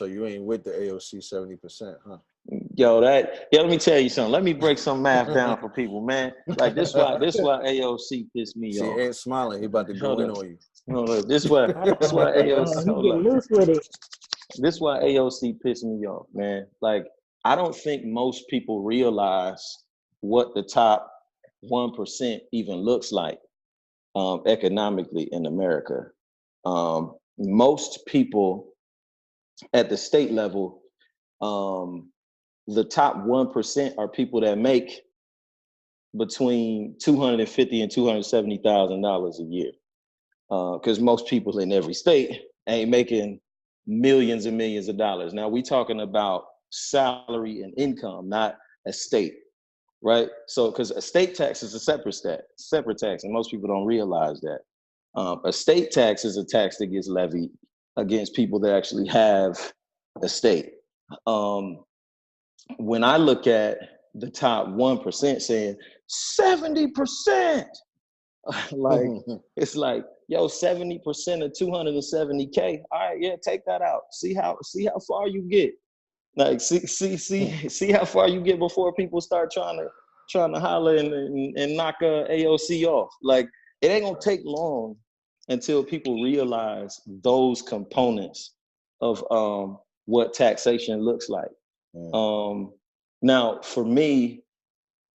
So you ain't with the AOC 70%, huh? Yo, let me tell you something. Let me break some math down for people, man. Like this why AOC pissed me See, off. Aunt smiling, he about to go in on you. No, this why AOC. He getting loose with it. This why AOC pissed me off, man. Like, I don't think most people realize what the top 1% even looks like economically in America. Most people at the state level, the top 1% are people that make between $250,000 and $270,000 a year. Because most people in every state ain't making millions and millions of dollars. Now we talking about salary and income, not estate, right? So, because estate tax is a separate tax, and most people don't realize that. Estate tax is a tax that gets levied against people that actually have estate. When I look at the top 1% saying 70%, like it's like, yo, 70% of 270K. All right, yeah, take that out. See how far you get. Like see how far you get before people start trying to holler and knock AOC off. Like, it ain't gonna take long until people realize those components of what taxation looks like. Now, for me,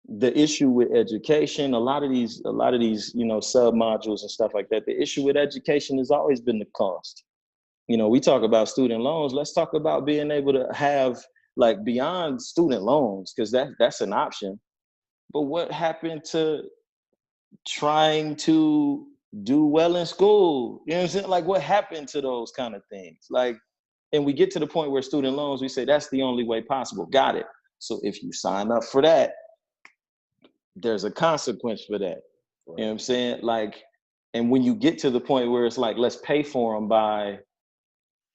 the issue with education, a lot of these, sub modules and stuff like that, the issue with education has always been the cost. We talk about student loans. Let's talk about being able to have, like, beyond student loans, because that's an option. But what happened to trying to do well in school? You know what I'm saying? Like, what happened to those kind of things? Like, and we get to the point where student loans, we say that's the only way possible. Got it. So if you sign up for that, there's a consequence for that. Right. You know what I'm saying? Like, and when you get to the point where it's like, let's pay for them by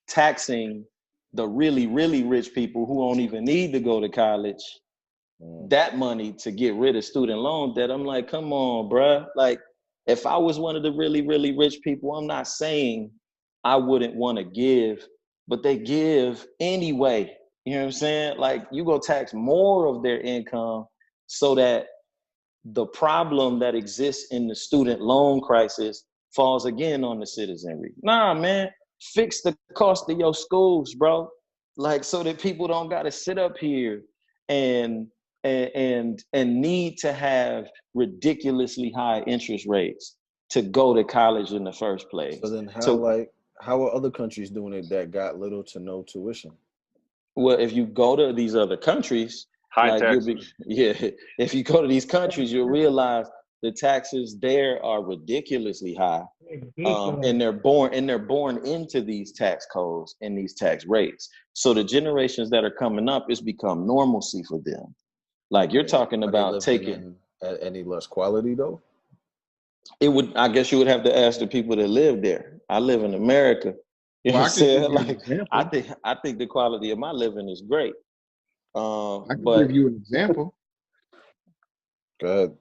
taxing the really, really rich people who don't even need to go to college, that money to get rid of student loan debt, I'm like, come on, bruh. Like, if I was one of the really, really rich people, I'm not saying I wouldn't want to give, but they give anyway. You know what I'm saying? Like, you go tax more of their income so that the problem that exists in the student loan crisis falls again on the citizenry. Nah, man, fix the cost of your schools, bro. Like, so that people don't got to sit up here and need to have ridiculously high interest rates to go to college in the first place. So then how are other countries doing it that got little to no tuition? Well, if you go to these other countries, if you go to these countries, you'll realize the taxes there are ridiculously high, and they're born into these tax codes and these tax rates. So the generations that are coming up, it's become normalcy for them. Like, you're talking about taking at any less quality though. I guess you would have to ask the people that live there. I live in America. You know what I'm saying? Like, I think the quality of my living is great. I can give you an example. Go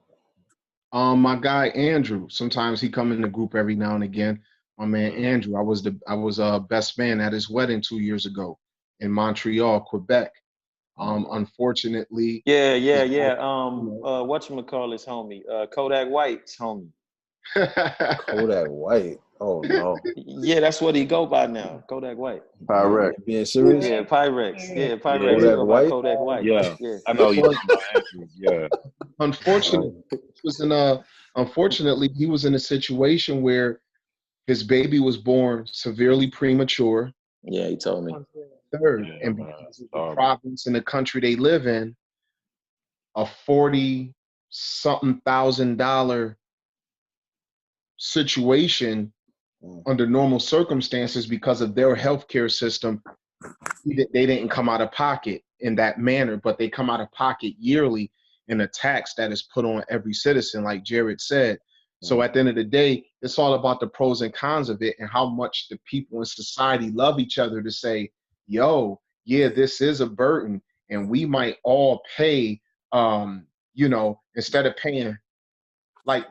ahead. My guy Andrew. Sometimes he come in the group every now and again. My man Andrew. I was best man at his wedding 2 years ago in Montreal, Quebec. Unfortunately. Yeah. Whatchamacallit's homie? Kodak White's homie. Kodak White. Oh no. Yeah, that's what he go by now. Kodak White. Pyrex. Being serious? Yeah, Pyrex. Yeah, Pyrex. Kodak go White. By Kodak White. Yeah. I know you. Yeah. Unfortunately, he was in a situation where his baby was born severely premature. Yeah, he told me. Third, and because of the province and the country they live in, a $40-something thousand situation under normal circumstances, because of their healthcare system, they didn't come out of pocket in that manner, but they come out of pocket yearly in a tax that is put on every citizen, like Jared said. So at the end of the day, it's all about the pros and cons of it and how much the people in society love each other to say, yo, yeah, this is a burden, and we might all pay, instead of paying like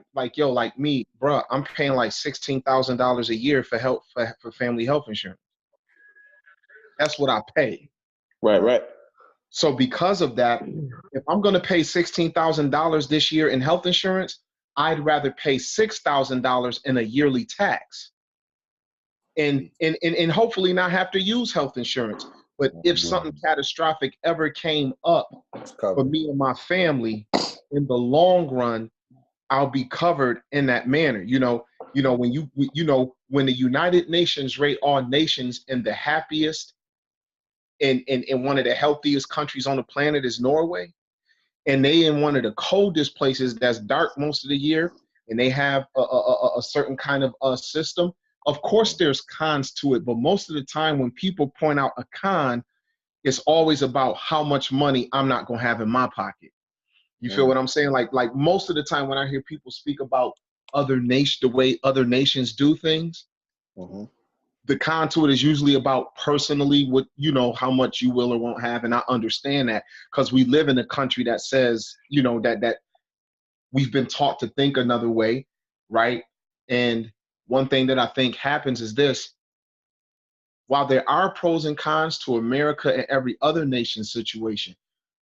me, bro, I'm paying like $16,000 a year for family health insurance. That's what I pay. Right. So because of that, if I'm going to pay $16,000 this year in health insurance, I'd rather pay $6,000 in a yearly tax and hopefully not have to use health insurance. But if something catastrophic ever came up for me and my family, in the long run, I'll be covered in that manner. When the United Nations rate all nations in the happiest and one of the healthiest countries on the planet is Norway, and they in one of the coldest places that's dark most of the year, and they have a certain kind of system. Of course, there's cons to it, but most of the time when people point out a con, it's always about how much money I'm not gonna have in my pocket. You feel what I'm saying? Like most of the time when I hear people speak about the way other nations do things, the con to it is usually about personally what, how much you will or won't have. And I understand that because we live in a country that says, that we've been taught to think another way, right? And one thing that I think happens is this: while there are pros and cons to America and every other nation's situation,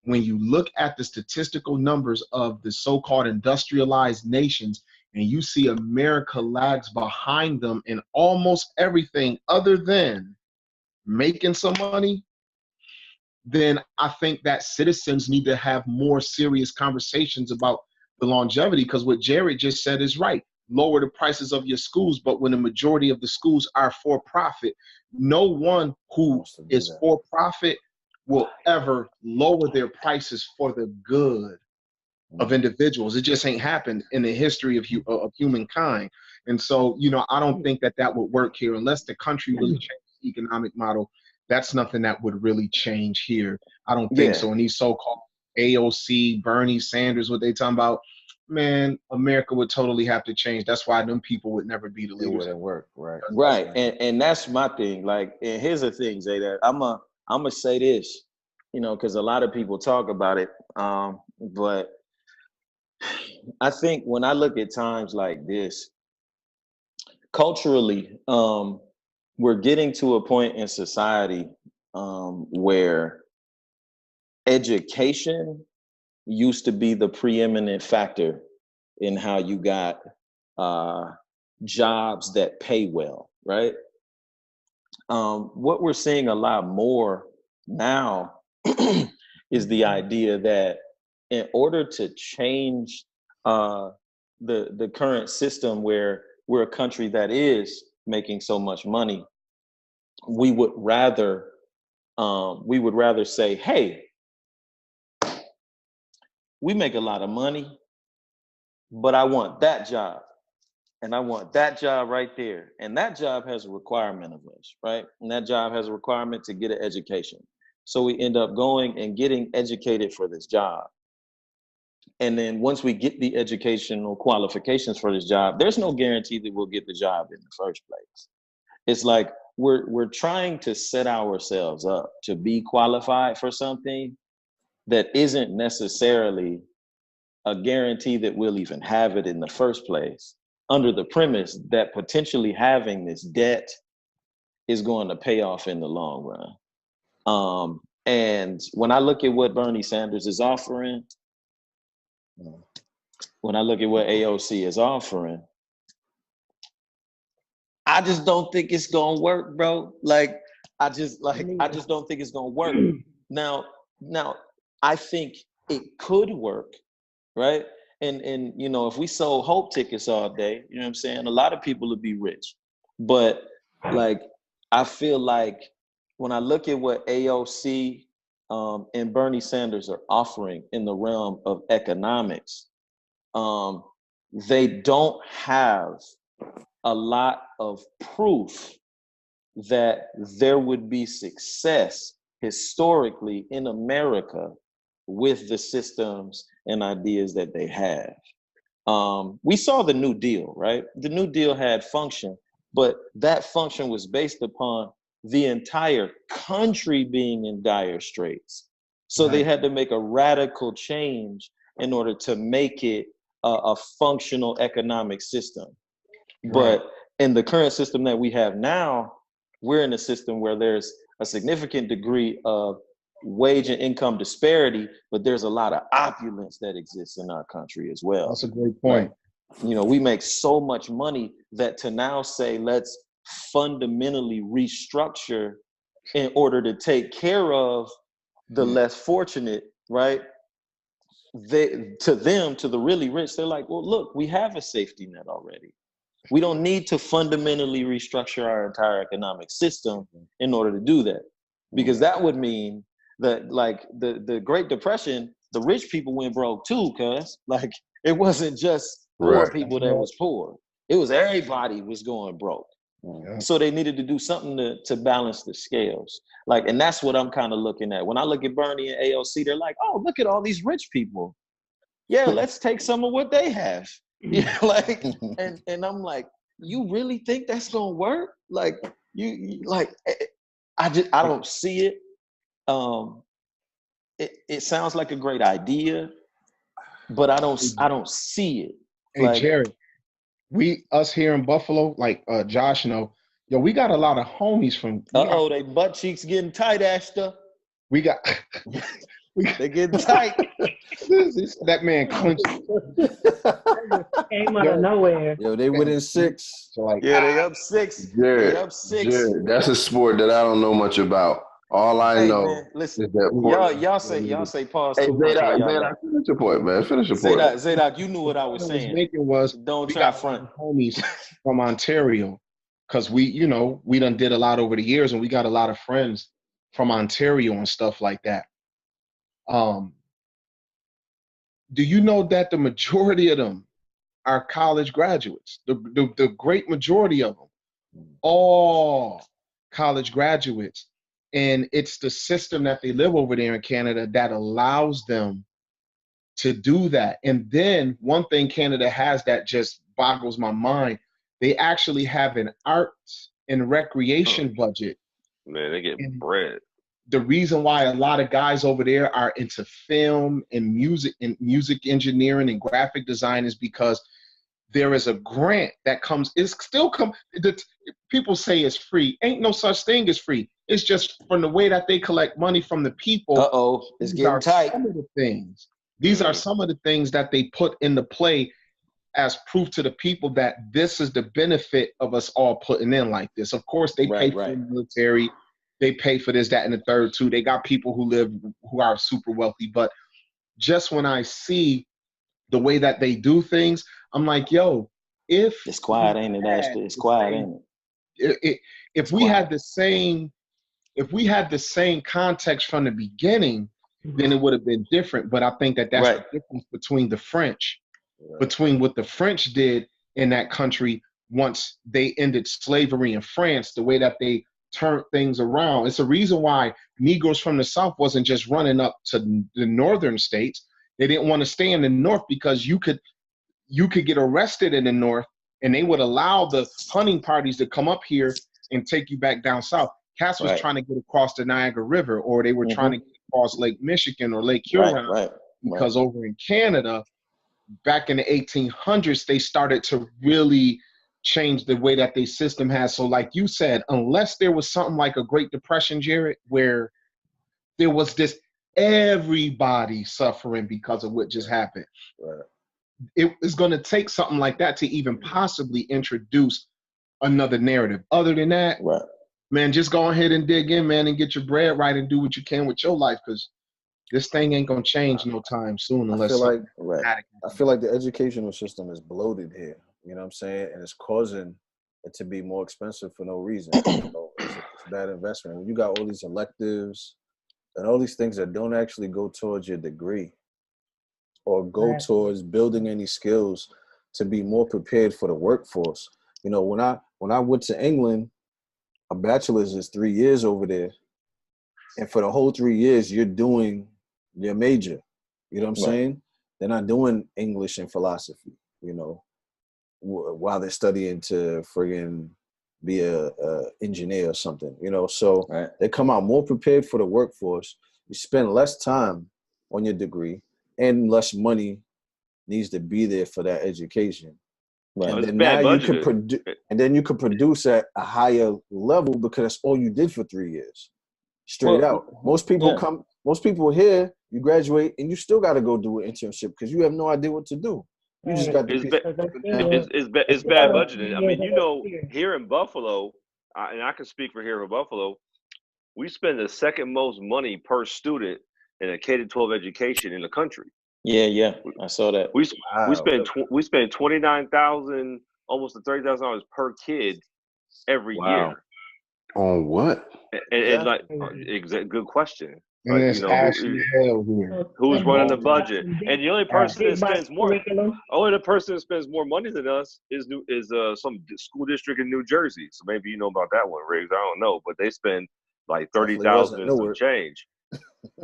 when you look at the statistical numbers of the so-called industrialized nations, and you see America lags behind them in almost everything other than making some money, then I think that citizens need to have more serious conversations about the longevity, because what Jared just said is right. Lower the prices of your schools, but when the majority of the schools are for profit, no one who is for profit will ever lower their prices for the good of individuals. It just ain't happened in the history of humankind. And so, I don't think that would work here unless the country really changes the economic model. That's nothing that would really change here. I don't think so. And these so-called AOC, Bernie Sanders, what they talking about, man, America would totally have to change. That's why them people would never be the leaders. It wouldn't work, right? Right. And that's my thing. Like, and here's the thing, Zay, that I'm gonna say this, because a lot of people talk about it. But I think when I look at times like this, culturally, we're getting to a point in society where education used to be the preeminent factor in how you got jobs that pay well, right? What we're seeing a lot more now is the idea that in order to change the current system where we're a country that is making so much money, we would rather say, hey, we make a lot of money, but I want that job. And I want that job right there. And that job has a requirement of us, right? And that job has a requirement to get an education. So we end up going and getting educated for this job. And then once we get the educational qualifications for this job, there's no guarantee that we'll get the job in the first place. It's like we're trying to set ourselves up to be qualified for something that isn't necessarily a guarantee that we'll even have it in the first place, under the premise that potentially having this debt is going to pay off in the long run. And when I look at what Bernie Sanders is offering, when I look at what AOC is offering, I just don't think it's gonna work, bro. I just don't think it's gonna work. Now, I think it could work, right? And if we sold hope tickets all day, you know what I'm saying? A lot of people would be rich. But I feel like when I look at what AOC and Bernie Sanders are offering in the realm of economics, they don't have a lot of proof that there would be success historically in America with the systems and ideas that they have. We saw the New Deal, right? The New Deal had function, but that function was based upon the entire country being in dire straits. So They had to make a radical change in order to make it a functional economic system. But in the current system that we have now, we're in a system where there's a significant degree of wage and income disparity, but there's a lot of opulence that exists in our country as well. That's a great point. Like, you know, we make so much money that to now say, let's fundamentally restructure in order to take care of the less fortunate, right? To the really rich, they're like, well, look, we have a safety net already. We don't need to fundamentally restructure our entire economic system in order to do that. Because that would mean that, like, the Great Depression, the rich people went broke too, cuz like it wasn't just poor people that was poor. It was everybody was going broke. Yeah. So they needed to do something to balance the scales. Like, and that's what I'm kind of looking at. When I look at Bernie and AOC, they're like, oh, look at all these rich people. Yeah, let's take some of what they have. Yeah, like, and I'm like, you really think that's gonna work? Like, you like, I don't see it. It sounds like a great idea, but I don't see it. Hey, like, Jared, us here in Buffalo, like Josh, yo, we got a lot of homies from. They butt cheeks getting tight, Ashton. We got. They getting tight. That man clinched. Came out of nowhere. Yo, they within 6. So like, yeah, they up 6. Jared, They up 6. Jared, that's a sport that I don't know much about. All I know, man, listen, is that y'all say pause. Hey, Zadok, finish your point, man. Finish your point. Zadok, you knew what I was saying. Don't try front. Homies from Ontario, because we done did a lot over the years, and we got a lot of friends from Ontario and stuff like that. Do you know that the majority of them are college graduates? The great majority of them, all college graduates. And it's the system that they live over there in Canada that allows them to do that. And then one thing Canada has that just boggles my mind, they actually have an arts and recreation budget. Man, they get bread. The reason why a lot of guys over there are into film and music engineering and graphic design is because there is a grant that comes. People say it's free. Ain't no such thing as free. It's just from the way that they collect money from the people. It's getting tight. These are some of the things that they put into play as proof to the people that this is the benefit of us all putting in like this. Of course, they pay for the military. They pay for this, that, and the third too. They got people who are super wealthy. But just when I see the way that they do things, I'm like, yo, if it's quiet, ain't it, Ashley? It's quiet, ain't it? If we had the same context from the beginning, then it would have been different. But I think that's the difference between the French, between what the French did in that country once they ended slavery in France, the way that they turned things around. It's a reason why Negroes from the South wasn't just running up to the northern states. They didn't want to stay in the North because you could get arrested in the North, and they would allow the hunting parties to come up here and take you back down south. Cass was trying to get across the Niagara River, or they were trying to get across Lake Michigan or Lake Huron, because over in Canada, back in the 1800s, they started to really change the way that their system has. So like you said, unless there was something like a Great Depression, Jared, where there was this everybody suffering because of what just happened. It is going to take something like that to even possibly introduce another narrative. Other than that, man, just go ahead and dig in, man, and get your bread right and do what you can with your life, because this thing ain't going to change no time soon unless I feel like the educational system is bloated here. You know what I'm saying? And it's causing it to be more expensive for no reason. It's a bad investment. When you got all these electives and all these things that don't actually go towards your degree or go towards building any skills to be more prepared for the workforce. You know, when I went to England, a bachelor's is 3 years over there. And for the whole 3 years, you're doing your major. You know what I'm saying? They're not doing English and philosophy, you know, while they're studying to friggin' be a engineer or something, you know. So they come out more prepared for the workforce. You spend less time on your degree, and less money needs to be there for that education. And then now you could produce at a higher level because that's all you did for 3 years. straight out. Most people here, you graduate and you still got to go do an internship because you have no idea what to do. You just got to it's bad budgeting. I mean, here in Buffalo, and I can speak for here in Buffalo, we spend the second most money per student in a K-12 education in the country. Yeah, I saw that. We spend $29,000, almost to $30,000 per kid every year. On what? And good question. And it's actually hell here. Who's running the budget? And the only person that spends more money than us is some school district in New Jersey. So maybe you know about that one, Rigz. I don't know, but they spend like $30,000 and some change.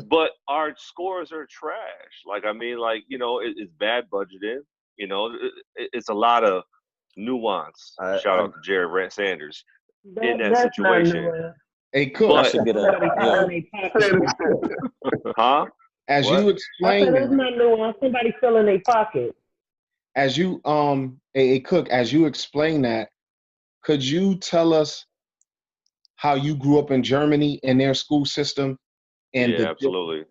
But our scores are trash. Like, I mean, like, it's bad budgeting. It's a lot of nuance. Shout out to Jared Sanders in that situation. Hey, Cook. Huh? As you explain, there's no nuance. Somebody filling their pocket. As you hey Cook, as you explain that, could you tell us how you grew up in Germany and their school system? And absolutely.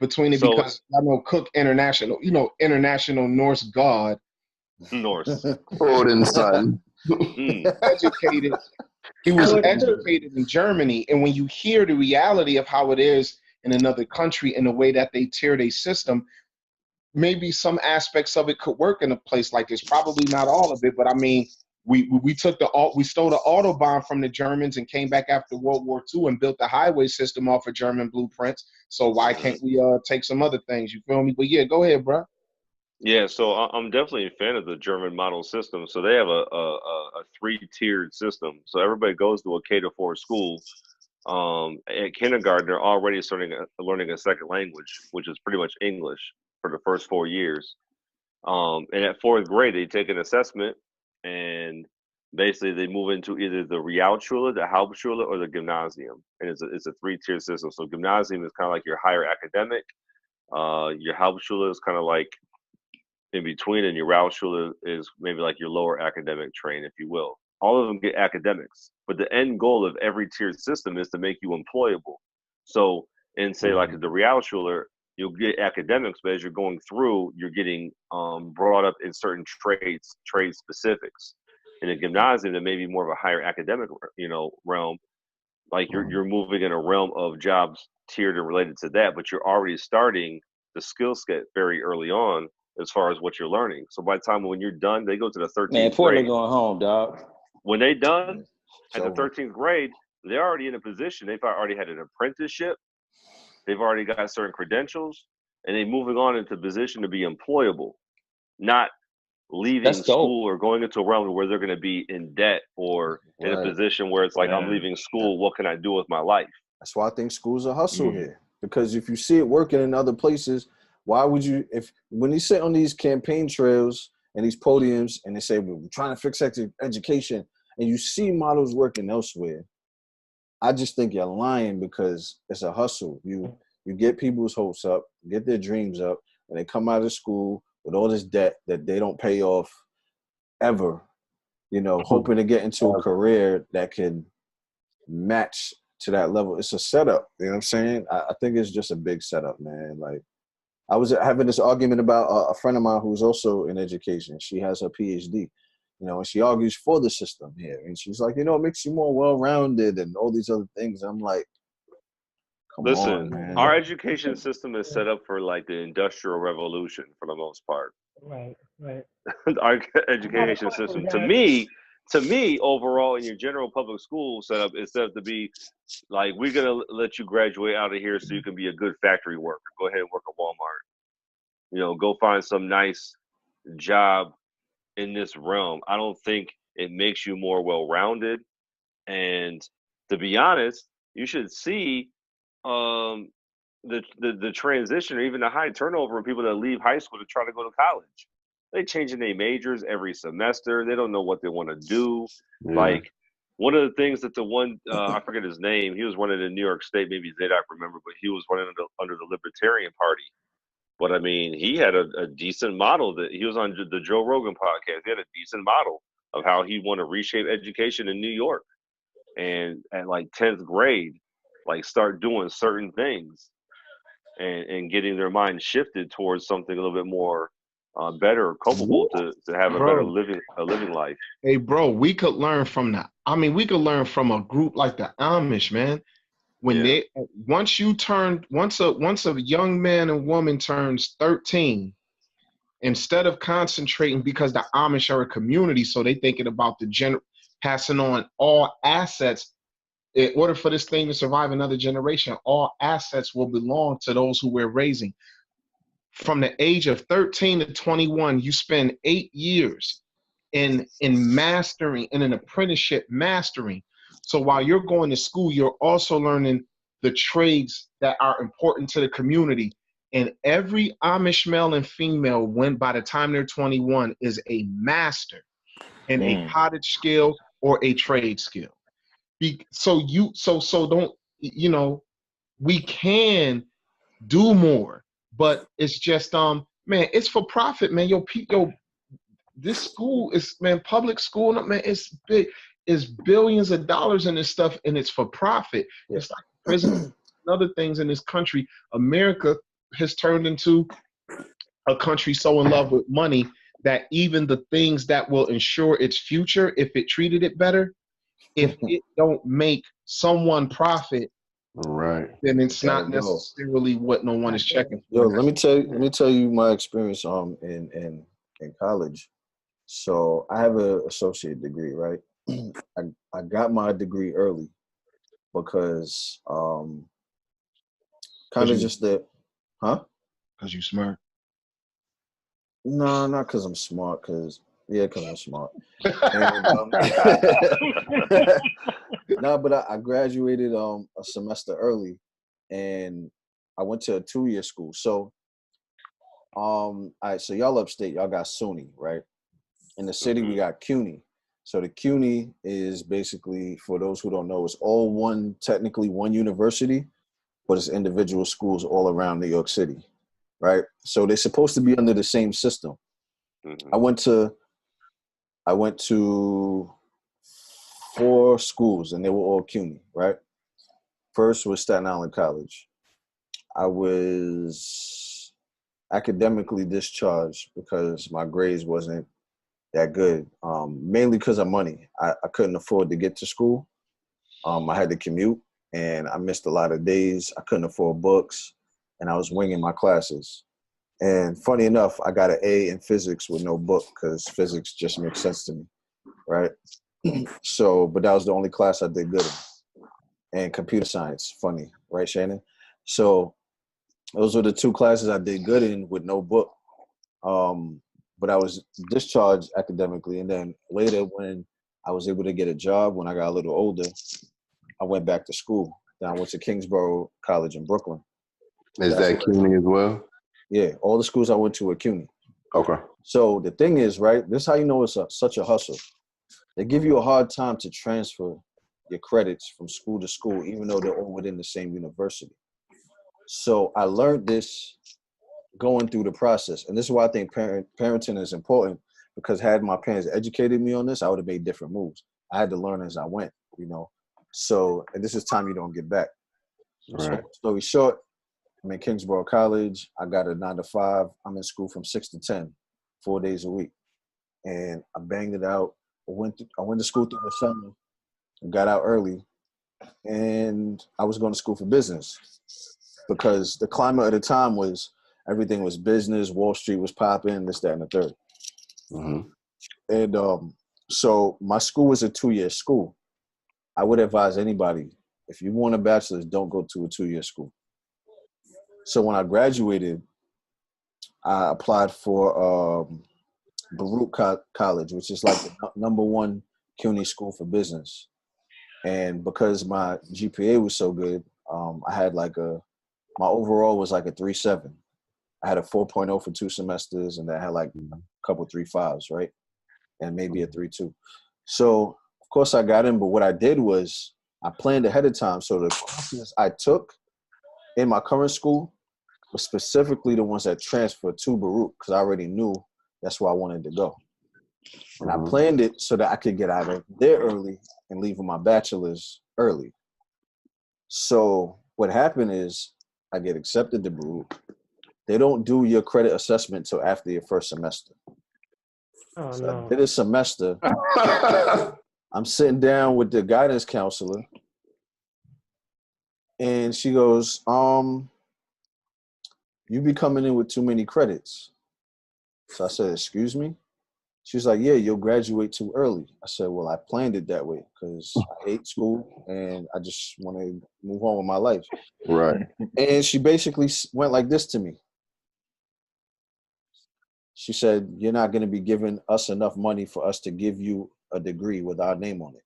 Between it, because I know Cook International, International Norse God. Norse. Odin son. Educated. He was educated in Germany. And when you hear the reality of how it is in another country and the way that they tier their system, maybe some aspects of it could work in a place like this. Probably not all of it, but I mean, we stole the Autobahn from the Germans and came back after World War II and built the highway system off of German blueprints. So why can't we take some other things? You feel me? But yeah, go ahead, bro. Yeah, so I'm definitely a fan of the German model system. So they have a 3-tiered system. So everybody goes to a K-4 school. At kindergarten, they're already learning a second language, which is pretty much English for the first 4 years. And at 4th grade, they take an assessment, and basically they move into either the Realschule, the Hauptschule, or the Gymnasium. And it's a 3-tier system. So Gymnasium is kind of like your higher academic. Your Hauptschule is kind of like in between, and your Realschule is maybe like your lower academic train, if you will. All of them get academics, but the end goal of every tiered system is to make you employable. So in say like the Realschule, you'll get academics, but as you're going through, you're getting brought up in certain trade specifics. In a Gymnasium, that may be more of a higher academic, realm. Like you're moving in a realm of jobs tiered and related to that, but you're already starting the skill set very early on as far as what you're learning. So by the time when you're done, they go to the 13th grade. Man, Portland going home, dog. When they done at the 13th grade, they're already in a position. They've already had an apprenticeship. They've already got certain credentials, and they're moving on into a position to be employable, not leaving school or going into a realm where they're going to be in debt or in a position where it's like, I'm leaving school. What can I do with my life? That's why I think school's a hustle here. Because if you see it working in other places, why would you, when you sit on these campaign trails and these podiums and they say, we're trying to fix education, and you see models working elsewhere, I just think you're lying, because it's a hustle. You get people's hopes up, get their dreams up, and they come out of school with all this debt that they don't pay off ever, hoping to get into a career that can match to that level. It's a setup, you know what I'm saying? I think it's just a big setup, man. Like, I was having this argument about a friend of mine who's also in education. She has her PhD, and she argues for the system here. And she's like, it makes you more well-rounded and all these other things. I'm like, Listen, on, man. Our education system is set up for like the Industrial Revolution for the most part. Right. Our education system, to me, overall, in your general public school setup, is set up to be like, we're going to let you graduate out of here so you can be a good factory worker. Go ahead and work at Walmart. Go find some nice job in this realm. I don't think it makes you more well-rounded. And to be honest, you should see the transition, or even the high turnover of people that leave high school to try to go to college. They changing their majors every semester. They don't know what they want to do. Yeah. Like, one of the things that the one, I forget his name, he was running in New York State, maybe Zadok remember, but he was running under the Libertarian Party. But I mean, he had a decent model that he was on the Joe Rogan podcast. He had a decent model of how he wanted to reshape education in New York. And at like 10th grade, like start doing certain things and getting their mind shifted towards something a little bit more better or culpable to have a better Bro. living life. Hey, bro, we could learn from that. I mean, we could learn from a group like the Amish, man. When Yeah. once a young man and woman turns 13, instead of concentrating, because the Amish are a community, so they thinking about passing on all assets. In order for this thing to survive another generation, all assets will belong to those who we're raising. From the age of 13 to 21, you spend 8 years in mastering, in an apprenticeship mastering. So while you're going to school, you're also learning the trades that are important to the community. And every Amish male and female, when by the time they're 21, is a master in a cottage skill or a trade skill. So don't, we can do more, but it's just man, it's for profit, man. This school is, man, public school, man, it's big. It's billions of dollars in this stuff, and it's for profit. Yeah. It's like prison and other things in this country. America has turned into a country so in love with money that even the things that will ensure its future, if it treated it better, if it don't make someone profit, right, then it's not necessarily what no one is checking for. Yo, let me tell you my experience in college. So I have an associate degree, right? I got my degree early because kind of just the because you smart. No, not because I'm smart. Because I'm smart. And, no, but I graduated a semester early, and I went to a 2-year school. So, all right. So y'all upstate, y'all got SUNY, right? In the city, we got CUNY. So the CUNY is basically, for those who don't know, it's all technically one university, but it's individual schools all around New York City, right? So they're supposed to be under the same system. I went to 4 schools, and they were all CUNY, right? First was Staten Island College. I was academically discharged because my grades wasn't that good, mainly because of money. I couldn't afford to get to school. I had to commute, and I missed a lot of days. I couldn't afford books, and I was winging my classes. And funny enough, I got an A in physics with no book because physics just makes sense to me, right? So, but that was the only class I did good in. And computer science, funny, right, Shannon? So those were the 2 classes I did good in with no book. But I was discharged academically. And then later, when I was able to get a job, when I got a little older, I went back to school. Then I went to Kingsborough College in Brooklyn. Is that CUNY as well? Yeah, all the schools I went to were CUNY. Okay. So the thing is, right, this is how you know it's such a hustle. They give you a hard time to transfer your credits from school to school, even though they're all within the same university. So I learned this going through the process. And this is why I think parenting is important, because had my parents educated me on this, I would have made different moves. I had to learn as I went, So, and this is time you don't get back. Right. So, story short, I'm in Kingsborough College. I got a 9 to 5. I'm in school from 6 to 10, 4 days a week. And I banged it out. I went to school through the summer, got out early, and I was going to school for business because the climate at the time was everything was business. Wall Street was popping, this, that, and the third. And so my school was a 2-year school. I would advise anybody, if you want a bachelor's, don't go to a 2-year school. So when I graduated, I applied for Baruch College, which is like the number 1 CUNY school for business. And because my GPA was so good, I had my overall was like a 3.7. I had a 4.0 for 2 semesters, and then I had like a couple 3.5s, right? And maybe a 3.2. So of course I got in, but what I did was I planned ahead of time. So the courses I took in my current school were specifically the ones that transferred to Baruch, because I already knew that's where I wanted to go. And I planned it so that I could get out of there early and leave with my bachelor's early. So what happened is I get accepted to Brew. They don't do your credit assessment till after your first semester. Oh So no. I did a semester. I'm sitting down with the guidance counselor, and she goes, you be coming in with too many credits. So I said, excuse me? She was like, yeah, you'll graduate too early. I said, well, I planned it that way because I hate school and I just want to move on with my life. Right. And she basically went like this to me. She said, you're not going to be giving us enough money for us to give you a degree with our name on it.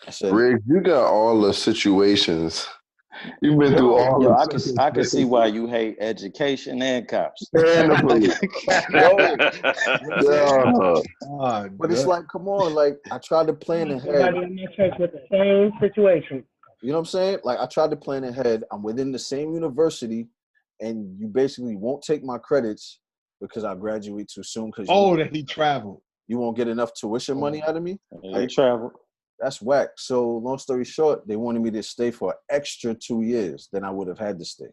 I said, Rigz, you got all the situations. You've been through all Yo, the I can see why you hate education and cops. and the police. Yo, but it's like, come on, like I tried to plan ahead. Somebody in my church with the same situation. You know what I'm saying? Like I tried to plan ahead. I'm within the same university, and you basically won't take my credits because I graduate too soon. Because that he traveled. You won't get enough tuition money out of me. You travel. That's whack. So long story short, they wanted me to stay for an extra 2 years than I would have had to stay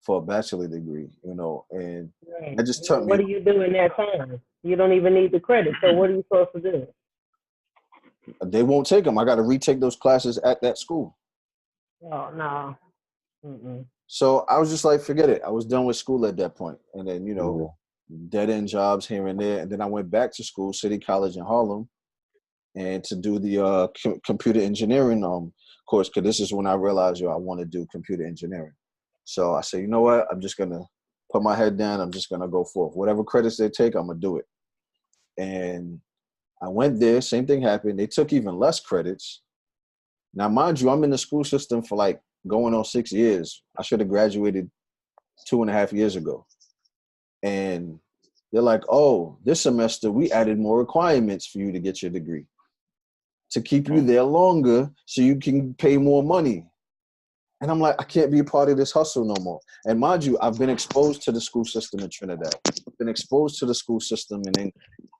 for a bachelor degree, you know, and that just took me. What do you do in that time? You don't even need the credit. So what are you supposed to do? They won't take them. I got to retake those classes at that school. Oh, no. Mm-mm. So I was just like, forget it. I was done with school at that point. And then, you know, dead-end jobs here and there. And then I went back to school, City College in Harlem, and to do the computer engineering course, because this is when I realized, I want to do computer engineering. So I said, you know what? I'm just going to put my head down. I'm just going to go forth. Whatever credits they take, I'm going to do it. And I went there. Same thing happened. They took even less credits. Now, mind you, I'm in the school system for like going on 6 years. I should have graduated 2.5 years ago. And they're like, oh, this semester we added more requirements for you to get your degree, to keep you there longer so you can pay more money. And I'm like, I can't be a part of this hustle no more. And mind you, I've been exposed to the school system in Trinidad. I've been exposed to the school system in England.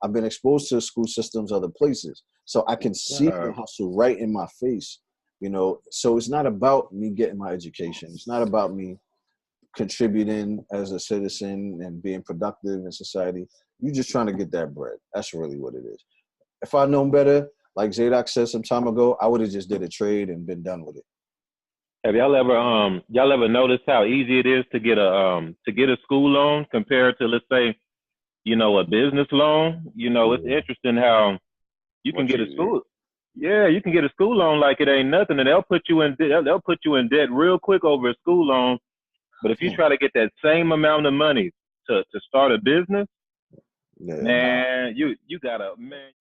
I've been exposed to the school systems other places. So I can see the hustle right in my face, you know. So it's not about me getting my education. It's not about me contributing as a citizen and being productive in society. You're just trying to get that bread. That's really what it is. If I'd known better, like Zadok said some time ago, I would have just did a trade and been done with it. Have y'all ever noticed how easy it is to get a school loan compared to, let's say, you know, a business loan? You know, it's interesting how you can get a school. Yeah, you can get a school loan like it ain't nothing, and they'll put you in debt real quick over a school loan. But if you try to get that same amount of money to start a business, man, you gotta, man.